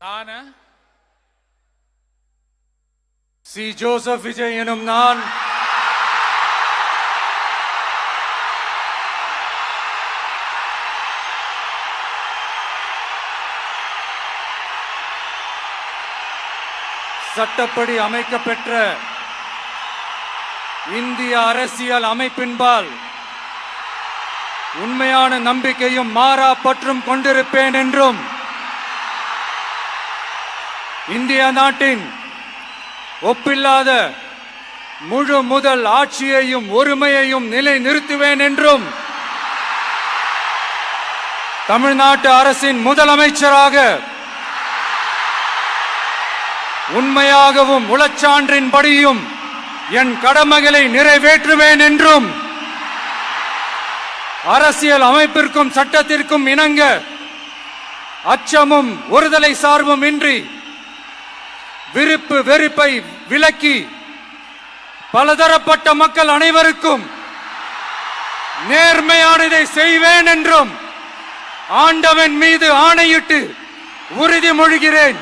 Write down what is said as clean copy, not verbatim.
நான் C. Joseph Vijay எனும் நான் சட்டப்படி அமைக்கப்பெற்ற இந்திய அரசியல் அமைப்பின்பால் உண்மையான நம்பிக்கையும் மாறா பற்றும் கொண்டிருப்பேன் என்றும் இந்திய நாட்டின் ஒப்பில்லாத முழு முதல் ஆட்சியையும் ஒருமையையும் நிலை நிறுத்துவேன் என்றும் தமிழ்நாட்டு அரசின் முதலமைச்சராக உண்மையாகவும் உளச்சான்றின்படியும் என் கடமைகளை நிறைவேற்றுவேன் என்றும் அரசியல் அமைப்பிற்கும் சட்டத்திற்கும் இணங்க அச்சமும் ஒருதலை சார்பும் இன்றி விருப்பு வெறுப்பை விலக்கி பலதரப்பட்ட மக்கள் அனைவருக்கும் நேர்மையானதை செய்வேன் என்றும் ஆண்டவன் மீது ஆணையிட்டு உறுதிமொழிகிறேன்.